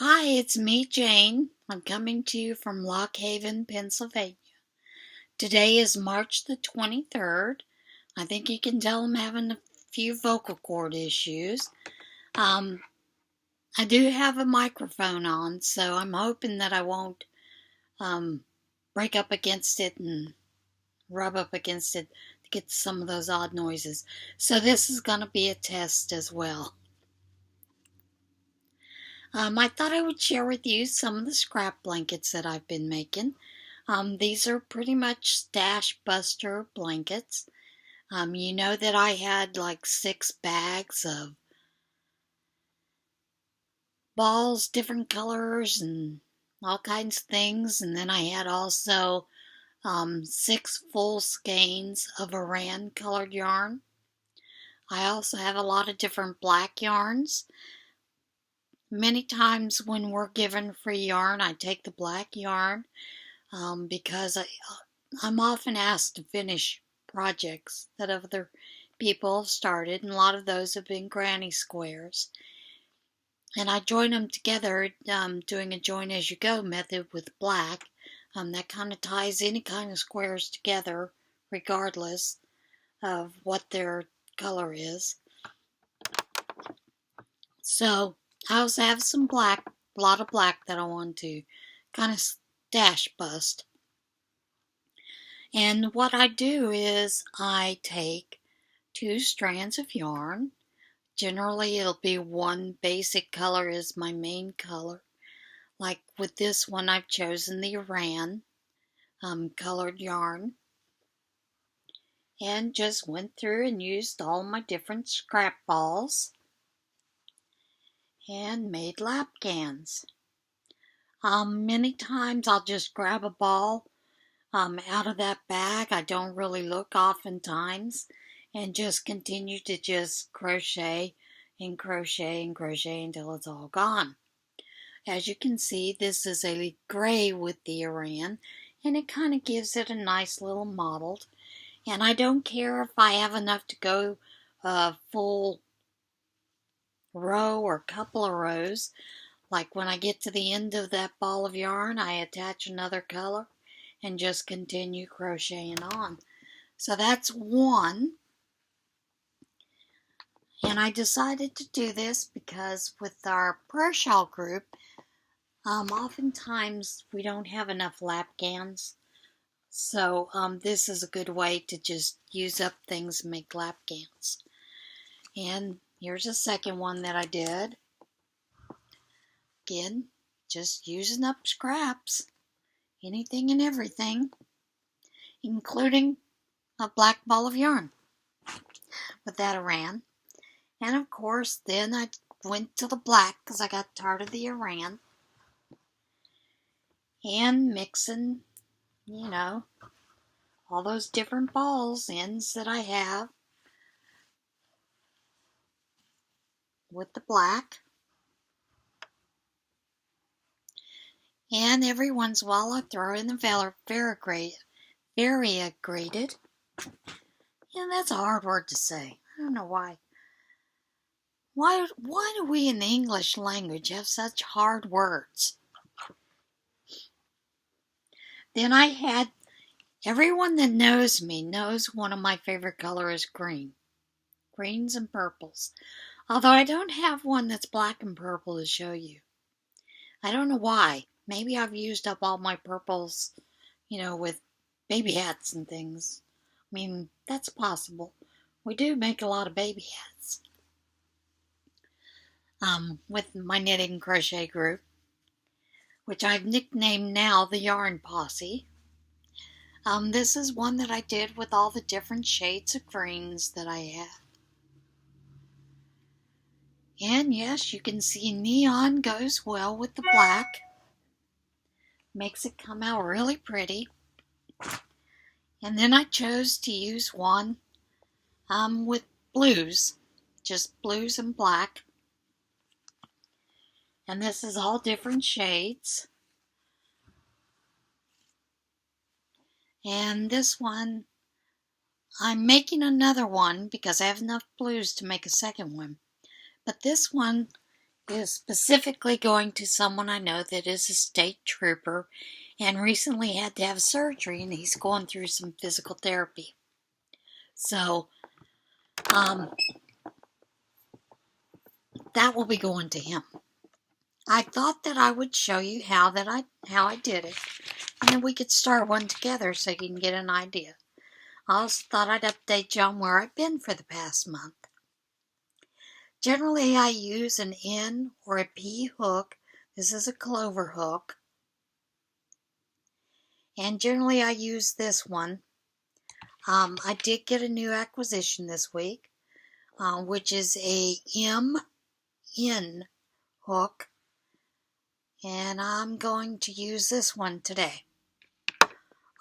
Hi, it's me, Jane. I'm coming to you from Lock Haven, Pennsylvania. Today is March the 23rd. I think you can tell I'm having a few vocal cord issues. I do have a microphone on, so I'm hoping that I won't break up against it and rub up against it to get some of those odd noises. So this is going to be a test as well. I thought I would share with you some of the scrap blankets that I've been making. These are pretty much Scrapbuster blankets. You know that I had like 6 bags of balls, different colors, and all kinds of things. And then I had also 6 full skeins of Aran colored yarn. I also have a lot of different black yarns. Many times when we're given free yarn, I take the black yarn because I'm often asked to finish projects that other people have started, and a lot of those have been granny squares. And I join them together doing a join as you go method with black. That kind of ties any kind of squares together regardless of what their color is. So I also have some black, a lot of black that I want to kind of stash bust. And what I do is I take 2 strands of yarn. Generally it'll be one basic color is my main color. Like with this one I've chosen the Aran colored yarn. And just went through and used all my different scrap balls and made lapgans. Many times I'll just grab a ball out of that bag. I don't really look oftentimes and just continue to just crochet and crochet and crochet until it's all gone. As you can see, this is a gray with the Aran, and it kind of gives it a nice little mottled. And I don't care if I have enough to go a full row or couple of rows. Like when I get to the end of that ball of yarn, I attach another color and just continue crocheting on. So that's one. And I decided to do this because with our prayer shawl group, oftentimes we don't have enough lapgans. So this is a good way to just use up things and make lapgans. And here's a second one that I did. Again, just using up scraps. Anything and everything, including a black ball of yarn with that Aran. And of course, then I went to the black because I got tired of the Aran. And mixing, all those different balls, ends that I have with the black. And every once in a while I throw in the variegated. Yeah, that's a hard word to say. I don't know why. Why do we in the English language have such hard words? Then I had, everyone that knows me knows one of my favorite colors is green. Greens and purples. Although I don't have one that's black and purple to show you. I don't know why. Maybe I've used up all my purples, with baby hats and things. I mean, that's possible. We do make a lot of baby hats. With my knitting crochet group, which I've nicknamed now the Yarn Posse. This is one that I did with all the different shades of greens that I have. And yes, you can see neon goes well with the black. Makes it come out really pretty. And then I chose to use one with blues, just blues and black. And this is all different shades. And this one, I'm making another one because I have enough blues to make a second one. But this one is specifically going to someone I know that is a state trooper and recently had to have surgery, and he's going through some physical therapy. So, that will be going to him. I thought that I would show you how I did it, and then we could start one together so you can get an idea. I also thought I'd update you on where I've been for the past month. Generally, I use an N or a P hook. This is a clover hook. And generally, I use this one. I did get a new acquisition this week, which is a MN hook. And I'm going to use this one today.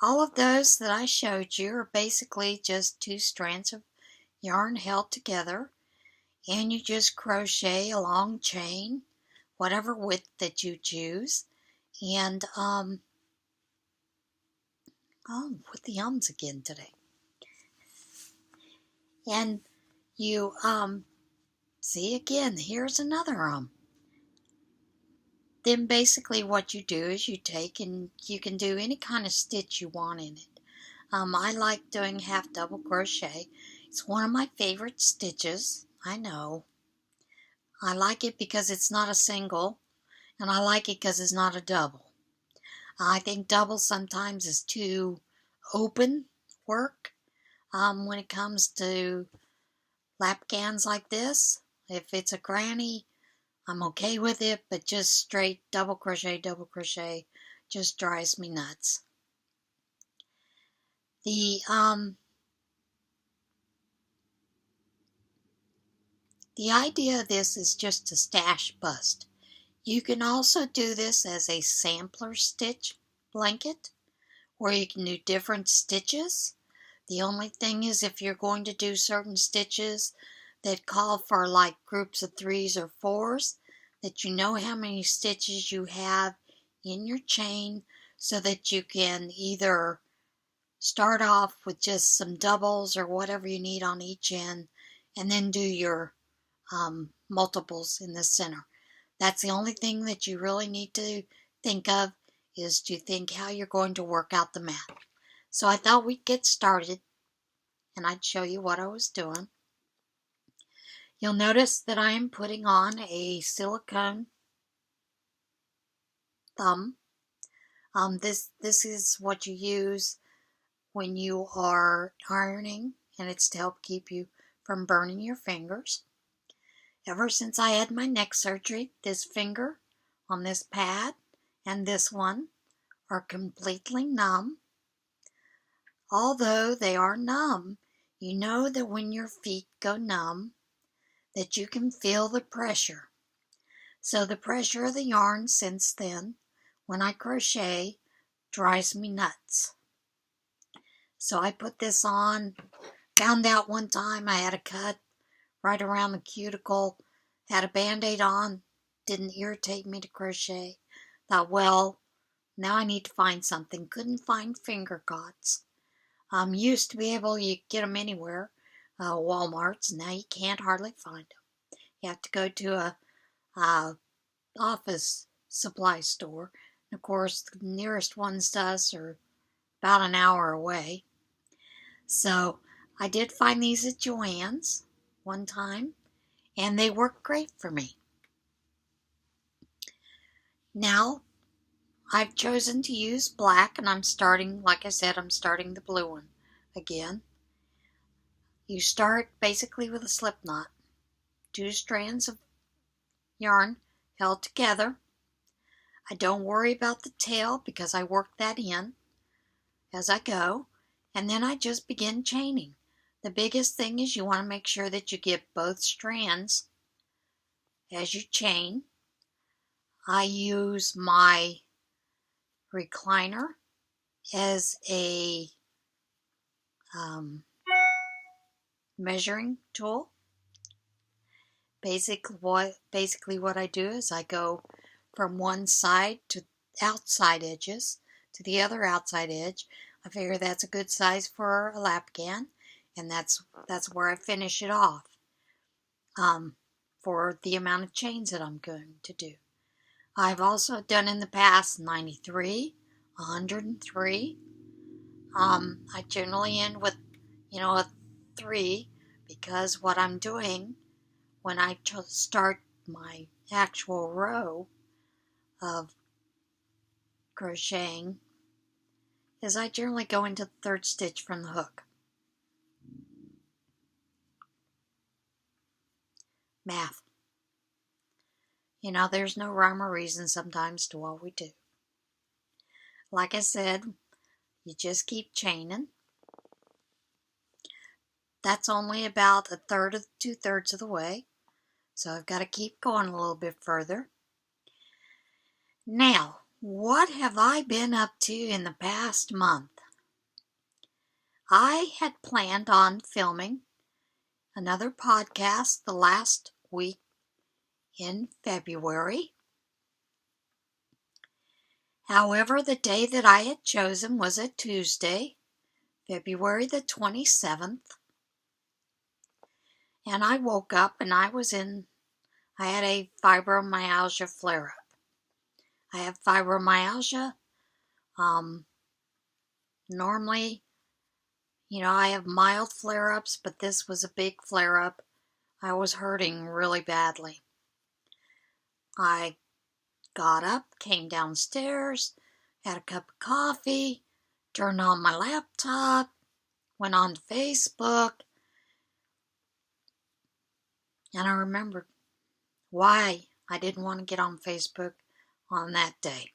All of those that I showed you are basically just 2 strands of yarn held together, and you just crochet a long chain, whatever width that you choose, and with the ums again today. And you see again, here's another Then basically what you do is you take and you can do any kind of stitch you want in it. I like doing half double crochet. It's one of my favorite stitches. I know. I like it because it's not a single, and I like it because it's not a double. I think double sometimes is too open work when it comes to lap gowns like this. If it's a granny, I'm okay with it, but just straight double crochet just drives me nuts. The idea of this is just to stash bust. You can also do this as a sampler stitch blanket, where you can do different stitches. The only thing is, if you're going to do certain stitches that call for like groups of 3s or 4s, that you know how many stitches you have in your chain, so that you can either start off with just some doubles or whatever you need on each end, and then do your multiples in the center. That's the only thing that you really need to think of, is to think how you're going to work out the math. So I thought we'd get started, and I'd show you what I was doing. You'll notice that I am putting on a silicone thumb. This is what you use when you are ironing, and it's to help keep you from burning your fingers. Ever since I had my neck surgery, this finger on this pad and this one are completely numb. Although they are numb, you know that when your feet go numb, that you can feel the pressure. So the pressure of the yarn since then, when I crochet, drives me nuts. So I put this on, found out one time I had a cut right around the cuticle, had a band-aid on, didn't irritate me to crochet. Thought, well, now I need to find something. Couldn't find finger cots. Used to be able, you get them anywhere, Walmart's. Now you can't hardly find them. You have to go to a office supply store. And of course, the nearest ones to us are about an hour away. So I did find these at Joann's one time, and they work great for me. Now I've chosen to use black, and I'm starting, like I said, I'm starting the blue one again. You start basically with a slip knot. 2 strands of yarn held together. I don't worry about the tail because I work that in as I go, and then I just begin chaining. The biggest thing is you want to make sure that you get both strands as you chain. I use my recliner as a measuring tool. Basically what I do is I go from one side to outside edges to the other outside edge. I figure that's a good size for a lap gown, and that's where I finish it off. for the amount of chains that I'm going to do. I've also done in the past 93, 103. I generally end with, a 3, because what I'm doing when I start my actual row of crocheting is I generally go into the 3rd stitch from the hook. Math. There's no rhyme or reason sometimes to what we do. Like I said, you just keep chaining. That's only about 1/3 of 2/3 of the way. So I've got to keep going a little bit further. Now, what have I been up to in the past month? I had planned on filming another podcast the last week in February. However, the day that I had chosen was a Tuesday, February the 27th. And I woke up and I had a fibromyalgia flare-up. I have fibromyalgia. Normally, I have mild flare-ups, but this was a big flare-up. I was hurting really badly. I got up, came downstairs, had a cup of coffee, turned on my laptop, went on to Facebook, and I remembered why I didn't want to get on Facebook on that day.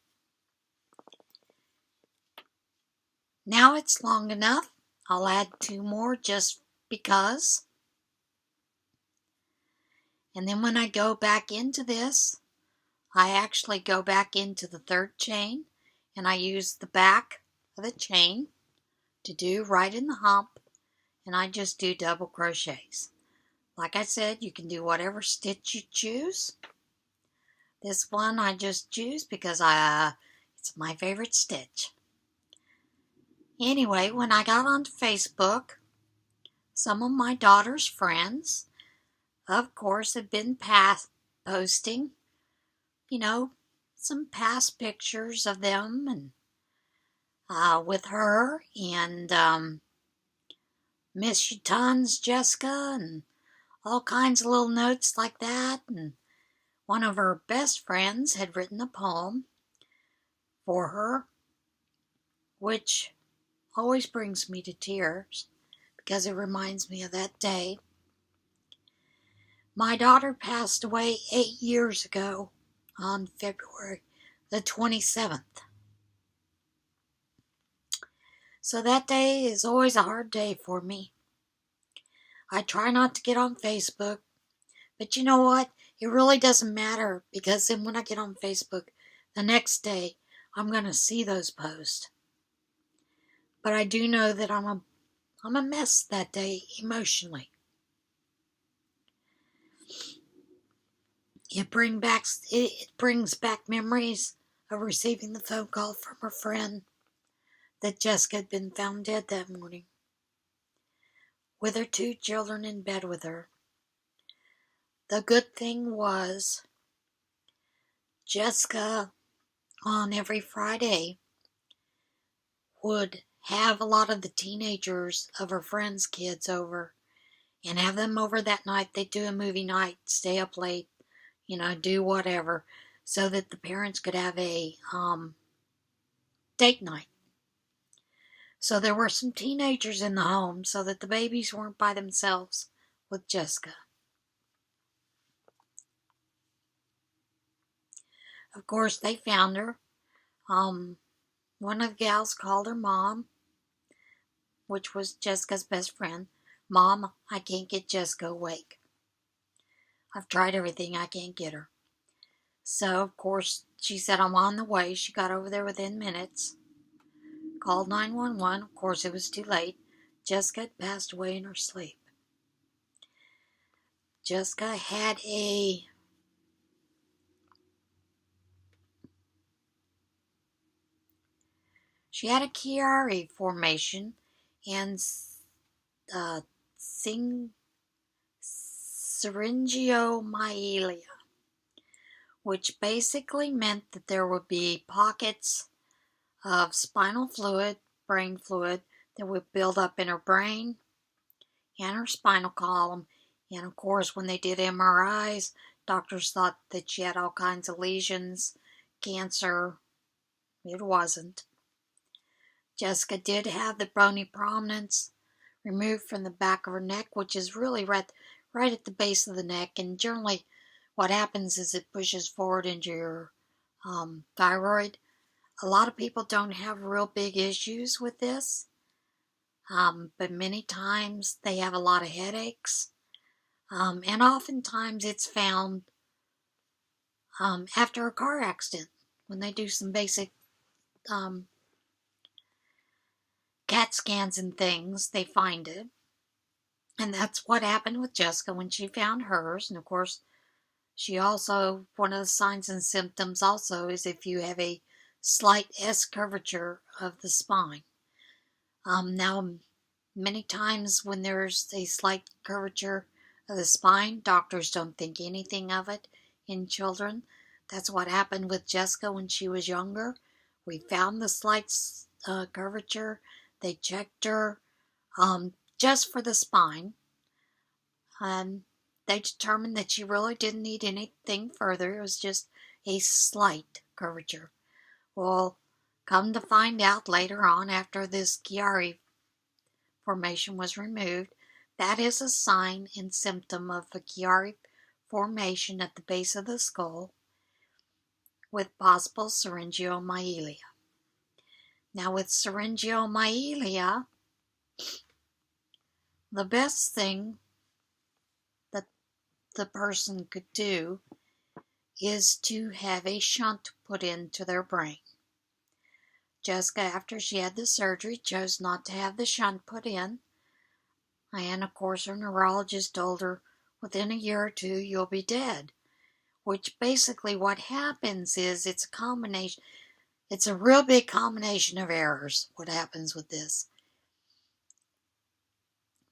Now it's long enough. I'll add 2 more just because. And then when I go back into this, I actually go back into the 3rd chain and I use the back of the chain to do right in the hump, and I just do double crochets. Like I said, you can do whatever stitch you choose. This one I just choose because it's my favorite stitch. Anyway, when I got onto Facebook, some of my daughter's friends, of course, had been posting, some past pictures of them and with her, and miss you tons, Jessica, and all kinds of little notes like that. And one of her best friends had written a poem for her, which always brings me to tears because it reminds me of that day. My daughter passed away 8 years ago on February the 27th. So that day is always a hard day for me. I try not to get on Facebook, but you know what? It really doesn't matter, because then when I get on Facebook the next day, I'm going to see those posts. But I do know that I'm a mess that day emotionally. It brings back memories of receiving the phone call from her friend that Jessica had been found dead that morning, with her 2 children in bed with her. The good thing was, Jessica, on every Friday, would have a lot of the teenagers of her friends' kids over and have them over that night. They'd do a movie night, stay up late, do whatever, so that the parents could have a date night. So there were some teenagers in the home so that the babies weren't by themselves with Jessica. Of course, they found her. One of the gals called her Mom, which was Jessica's best friend. Mom, I can't get Jessica awake. I've tried everything, I can't get her. So, of course, she said, I'm on the way. She got over there within minutes. Called 911. Of course, it was too late. Jessica had passed away in her sleep. Jessica had a Chiari formation and syringomyelia, which basically meant that there would be pockets of spinal fluid, brain fluid, that would build up in her brain and her spinal column. And of course, when they did MRIs, doctors thought that she had all kinds of lesions, cancer. It wasn't. Jessica did have the bony prominence removed from the back of her neck, which is really right at the base of the neck. And generally, what happens is it pushes forward into your thyroid. A lot of people don't have real big issues with this, but many times they have a lot of headaches. And oftentimes it's found after a car accident when they do some basic CAT scans and things, they find it. And that's what happened with Jessica when she found hers. And of course, she also, one of the signs and symptoms also is if you have a slight S curvature of the spine. Now, many times when there's a slight curvature of the spine, doctors don't think anything of it in children. That's what happened with Jessica when she was younger. We found the slight curvature. They checked her just for the spine. And they determined that she really didn't need anything further. It was just a slight curvature. Well, come to find out later on, after this Chiari formation was removed, that is a sign and symptom of a Chiari formation at the base of the skull with possible syringomyelia. Now, with syringomyelia, the best thing that the person could do is to have a shunt put into their brain. Jessica, after she had the surgery, chose not to have the shunt put in. And of course, her neurologist told her, within a year or two, you'll be dead. Which basically what happens is it's a combination. It's a real big combination of errors, what happens with this.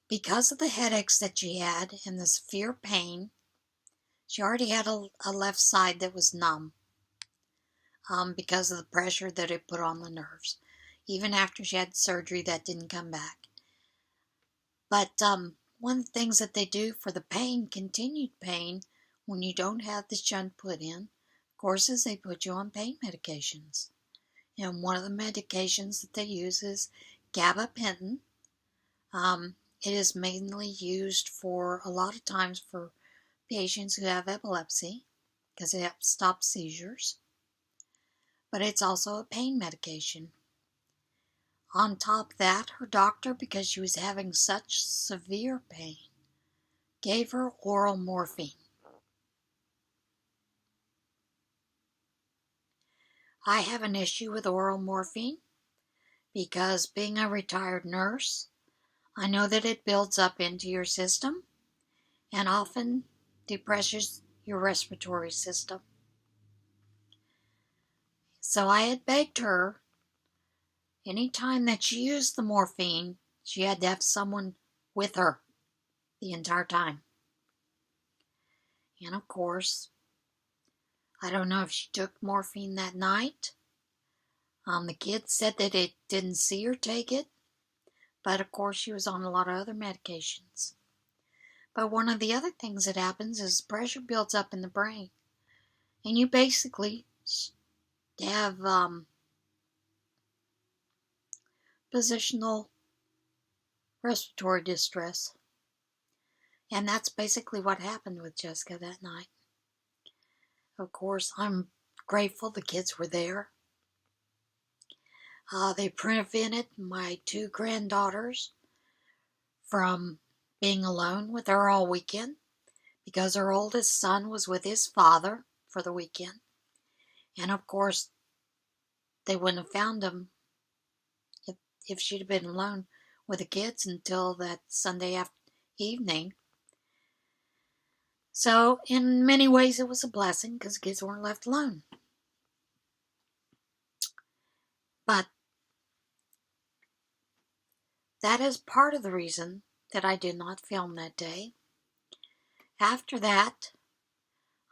Because of the headaches that she had and the severe pain, she already had a left side that was numb because of the pressure that it put on the nerves. Even after she had surgery, that didn't come back. But one of the things that they do for the pain, continued pain, when you don't have the shunt put in, of course, is they put you on pain medications. And one of the medications that they use is gabapentin. It is mainly used for, a lot of times, for patients who have epilepsy, because it helps stop seizures. But it's also a pain medication. On top of that, her doctor, because she was having such severe pain, gave her oral morphine. I have an issue with oral morphine because, being a retired nurse, I know that it builds up into your system and often depresses your respiratory system. So I had begged her, any time that she used the morphine, she had to have someone with her the entire time. And of course, I don't know if she took morphine that night. The kids said that it didn't see her take it, but of course she was on a lot of other medications. But one of the other things that happens is pressure builds up in the brain, and you basically have positional respiratory distress. And that's basically what happened with Jessica that night. Of course, I'm grateful the kids were there. They prevented my two granddaughters from being alone with her all weekend because her oldest son was with his father for the weekend. And of course, they wouldn't have found him if she'd have been alone with the kids until that Sunday evening. So, in many ways, it was a blessing because the kids weren't left alone. But that is part of the reason that I did not film that day. After that,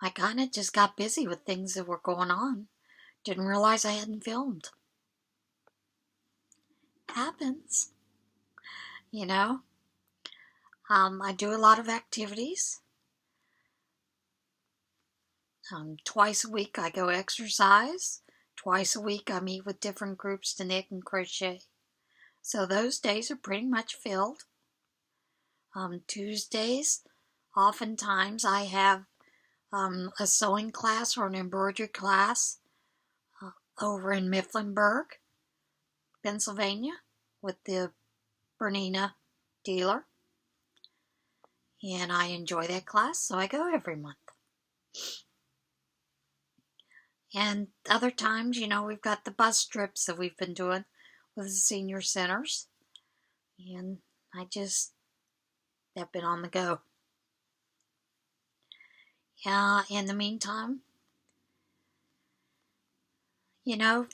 I kind of just got busy with things that were going on. Didn't realize I hadn't filmed. Happens, you know. I do a lot of activities. Twice a week I go exercise. Twice a week I meet with different groups to knit and crochet. So those days are pretty much filled. Tuesdays, oftentimes I have a sewing class or an embroidery class over in Mifflinburg, Pennsylvania, with the Bernina dealer. And I enjoy that class, so I go every month. And other times, we've got the bus trips that we've been doing with the senior centers. And have been on the go. In the meantime,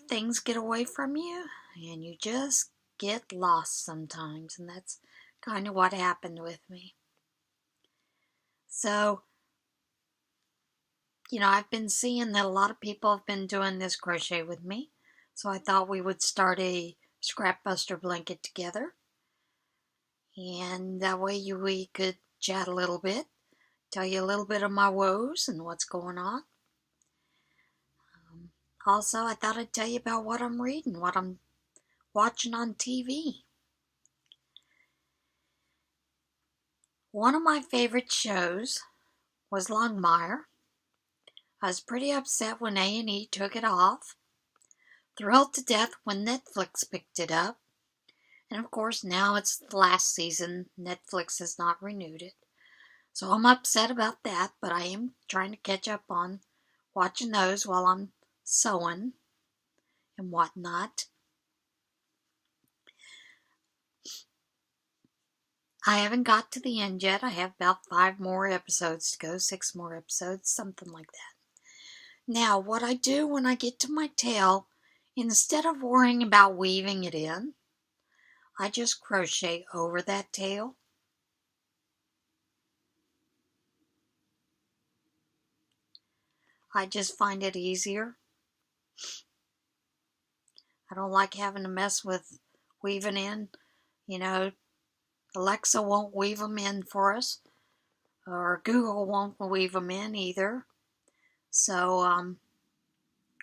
things get away from you and you just get lost sometimes. And that's kind of what happened with me. So, I've been seeing that a lot of people have been doing this crochet with me. So I thought we would start a Scrapbuster blanket together. And that way we could chat a little bit, tell you a little bit of my woes and what's going on. Also, I thought I'd tell you about what I'm reading, what I'm watching on TV. One of my favorite shows was Longmire. I was pretty upset when A&E took it off. Thrilled to death when Netflix picked it up. And of course, now it's the last season. Netflix has not renewed it. So I'm upset about that, but I am trying to catch up on watching those while I'm sewing and whatnot. I haven't got to the end yet. I have about 5 more episodes to go, 6 more episodes, something like that. Now, what I do when I get to my tail, instead of worrying about weaving it in, I just crochet over that tail. I just find it easier. I don't like having to mess with weaving in. Alexa won't weave them in for us, or Google won't weave them in either. So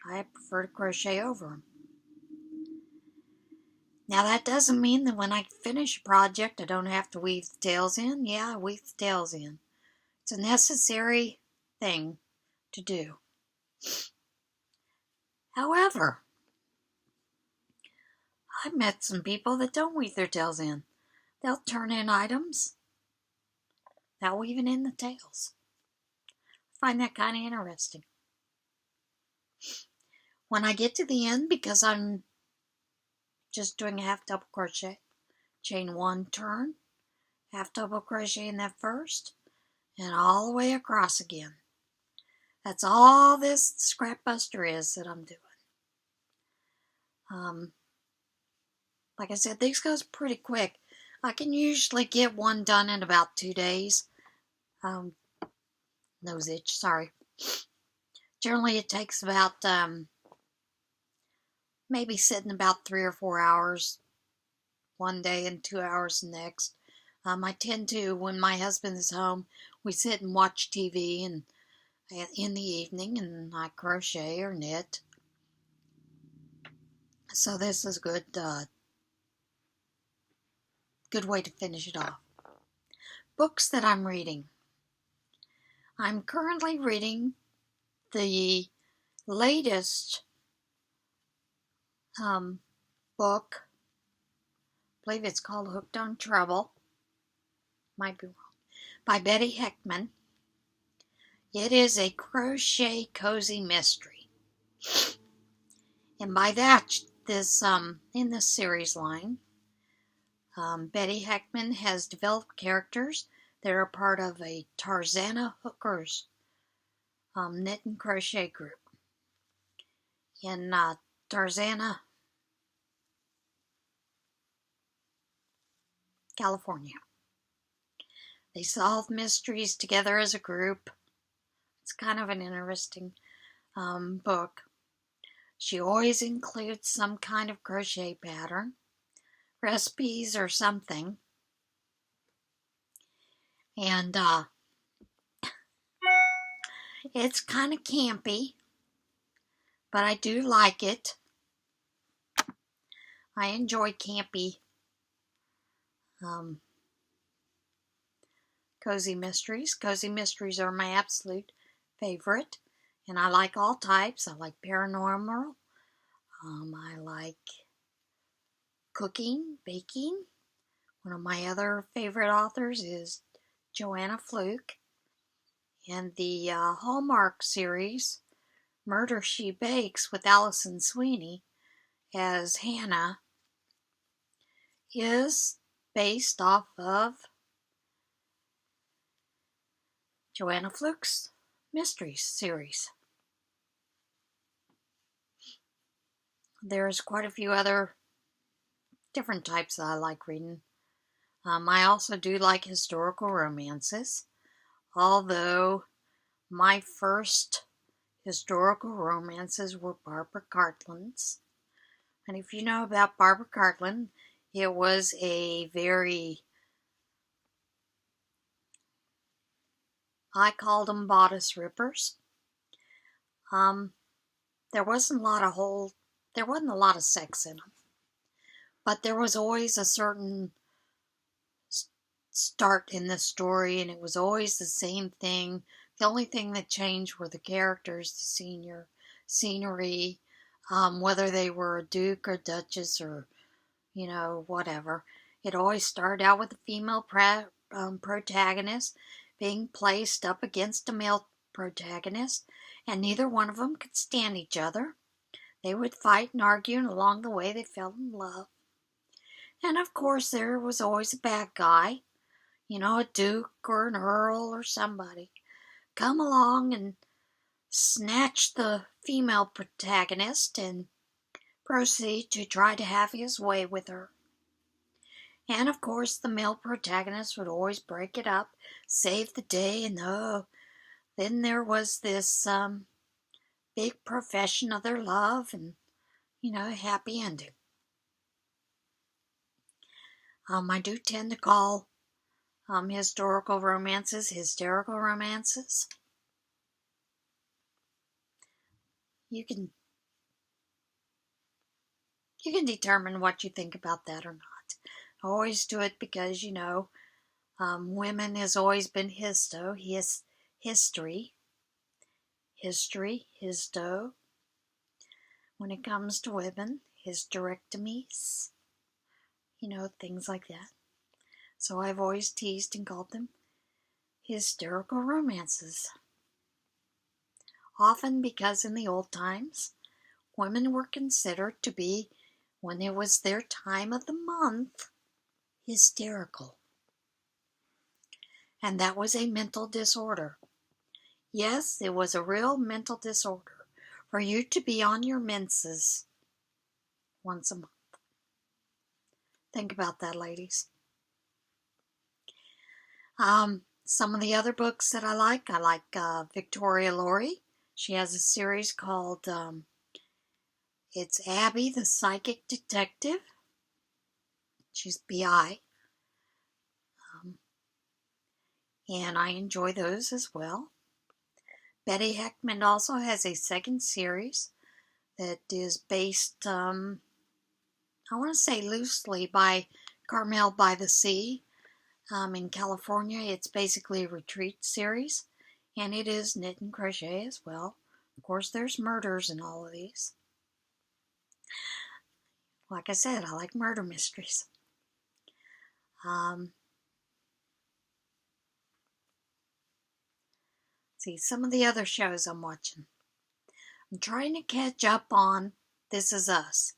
I prefer to crochet over them. Now that doesn't mean that when I finish a project I don't have to weave the tails in. Yeah, I weave the tails in. It's a necessary thing to do. However, I've met some people that don't weave their tails in. They'll turn in items without weaving in the tails. I find that kind of interesting. When I get to the end, because I'm just doing a half double crochet, chain 1, turn, half double crochet in that first, and all the way across again. That's all this Scrapbuster is that I'm doing. Like I said, these goes pretty quick. I can usually get one done in about 2 days. Nose itch, sorry. Generally it takes about maybe sitting about 3 or 4 hours one day and 2 hours the next. I tend to, when my husband is home, we sit and watch TV and in the evening, and I crochet or knit. So this is good way to finish it off. Books that I'm reading. I'm currently reading the latest book. I believe it's called Hooked on Trouble. Might be wrong. By Betty Heckman. It is a crochet cozy mystery. And by that, in this series line, Betty Heckman has developed characters that are part of a Tarzana Hookers knit and crochet group in Tarzana, California. They solve mysteries together as a group. It's kind of an interesting book. She always includes some kind of crochet pattern, recipes or something. And it's kind of campy, but I do like it. I enjoy campy cozy mysteries. Cozy mysteries are my absolute favorite. And I like all types. I like paranormal. I like cooking, baking. One of my other favorite authors is Joanna Fluke. And the Hallmark series, Murder, She Bakes, with Allison Sweeney as Hannah, is based off of Joanna Fluke's Mysteries series. There's quite a few other different types that I like reading. I also do like historical romances, although my first historical romances were Barbara Cartland's. And if you know about Barbara Cartland, it was a very, I called them bodice rippers. There wasn't a lot of sex in them, but there was always a certain start in the story, and it was always the same thing. The only thing that changed were the characters, the scenery, whether they were a duke or duchess or, whatever. It always started out with a female protagonist being placed up against a male protagonist, and neither one of them could stand each other. They would fight and argue, and along the way they fell in love. And of course there was always a bad guy, a duke or an earl or somebody, come along and snatch the female protagonist and proceed to try to have his way with her. And of course the male protagonist would always break it up, save the day, and then there was this big profession of their love and, a happy ending. I do tend to call historical romances hysterical romances. You can determine what you think about that or not. I always do it because, women has always been histo, history, histo. When it comes to women, hysterectomies, things like that. So I've always teased and called them hysterical romances. Often because in the old times, women were considered to be, when it was their time of the month, hysterical. And that was a mental disorder. Yes, it was a real mental disorder for you to be on your menses once a month. Think about that, ladies. Some of the other books that I like Victoria Laurie. She has a series called it's Abby the Psychic Detective. She's BI. And I enjoy those as well. Betty Heckman also has a second series that is based, I want to say loosely, by Carmel by the Sea. In California, it's basically a retreat series, and it is knit and crochet as well. Of course, there's murders in all of these. Like I said, I like murder mysteries. See, some of the other shows I'm watching. I'm trying to catch up on This Is Us.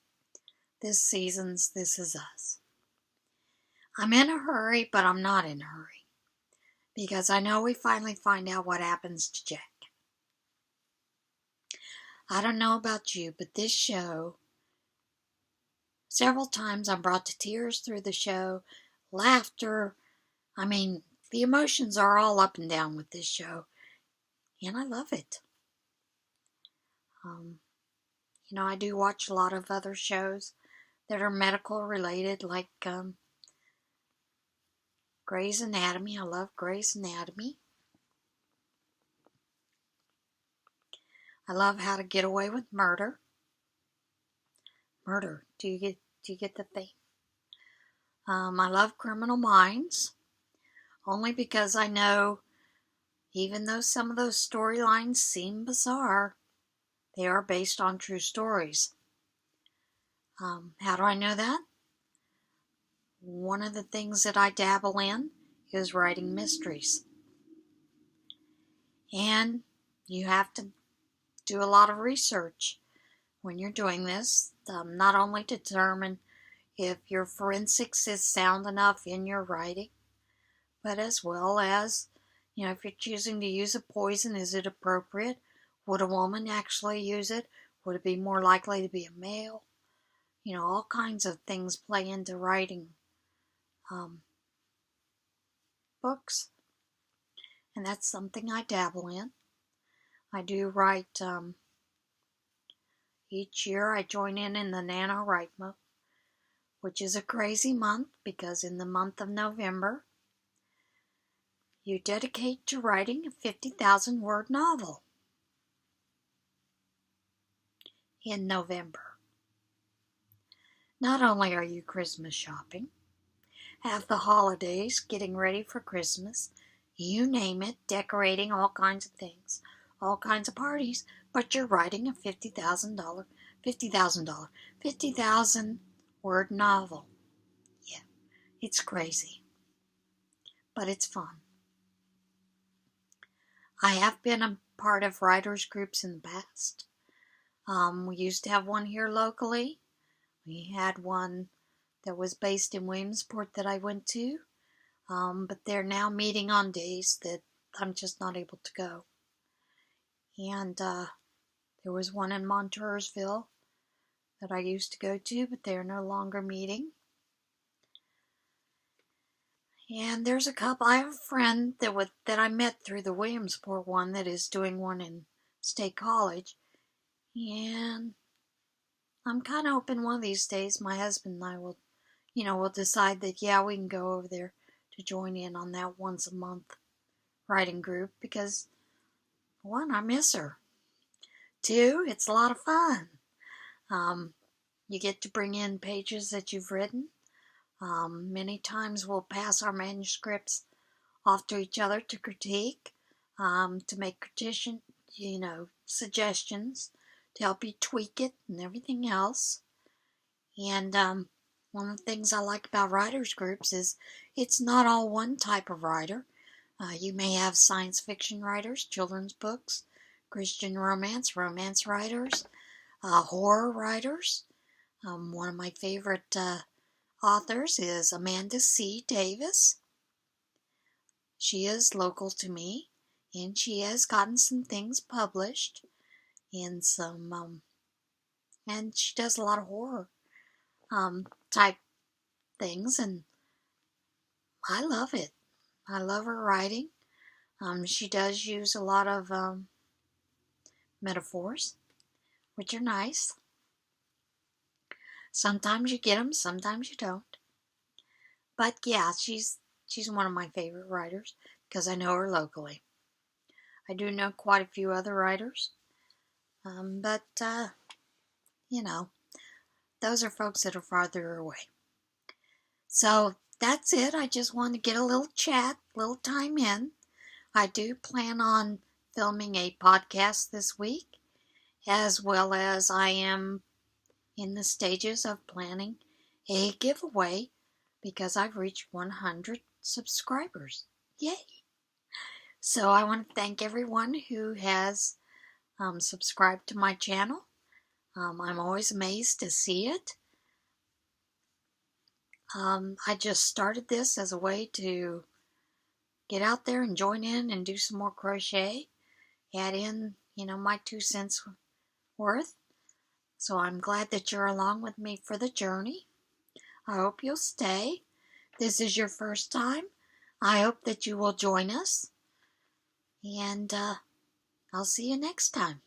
This season's This Is Us. I'm in a hurry, but I'm not in a hurry. Because I know we finally find out what happens to Jack. I don't know about you, but this show, several times I'm brought to tears through the show, laughter. I mean, the emotions are all up and down with this show, and I love it. I do watch a lot of other shows that are medical related, like Grey's Anatomy. I love Grey's Anatomy. I love How to Get Away with Murder. Murder. Do you get the thing? I love Criminal Minds, only because I know, even though some of those storylines seem bizarre, they are based on true stories. How do I know that? One of the things that I dabble in is writing mysteries. And you have to do a lot of research when you're doing this, not only to determine if your forensics is sound enough in your writing, but as well as, if you're choosing to use a poison, is it appropriate? Would a woman actually use it? Would it be more likely to be a male? All kinds of things play into writing books. And that's something I dabble in. I do write, each year I join in the NaNoWriMo, which is a crazy month because in the month of November, you dedicate to writing a 50,000 word novel in November. Not only are you Christmas shopping, have the holidays, getting ready for Christmas, you name it, decorating all kinds of things, all kinds of parties, but you're writing a $50,000 word novel. Yeah, it's crazy, but it's fun. I have been a part of writers groups in the past. We used to have one here locally. We had one that was based in Williamsport that I went to, but they're now meeting on days that I'm just not able to go. And there was one in Montoursville that I used to go to, but they're no longer meeting. And there's a couple. I have a friend that I met through the Williamsport one that is doing one in State College, and I'm kind of hoping one of these days my husband and I will decide that, yeah, we can go over there to join in on that once a month writing group because, one, I miss her. Two, it's a lot of fun. You get to bring in pages that you've written. Many times we'll pass our manuscripts off to each other to critique, to make suggestions, to help you tweak it and everything else. And one of the things I like about writers groups is it's not all one type of writer. You may have science fiction writers, children's books, Christian romance writers, horror writers. One of my favorite authors is Amanda C. Davis. She is local to me, and she has gotten some things published in some, and she does a lot of horror type things, and I love it. I love her writing. She does use a lot of metaphors, which are nice. Sometimes you get them, sometimes you don't. But yeah, she's one of my favorite writers because I know her locally. I do know quite a few other writers, but those are folks that are farther away. So that's it. I just wanted to get a little chat, little time in. I do plan on filming a podcast this week, as well as I am in the stages of planning a giveaway because I've reached 100 subscribers. Yay! So I want to thank everyone who has subscribed to my channel. I'm always amazed to see it. I just started this as a way to get out there and join in and do some more crochet, add in, my 2 cents worth. So I'm glad that you're along with me for the journey. I hope you'll stay. This is your first time. I hope that you will join us, and I'll see you next time.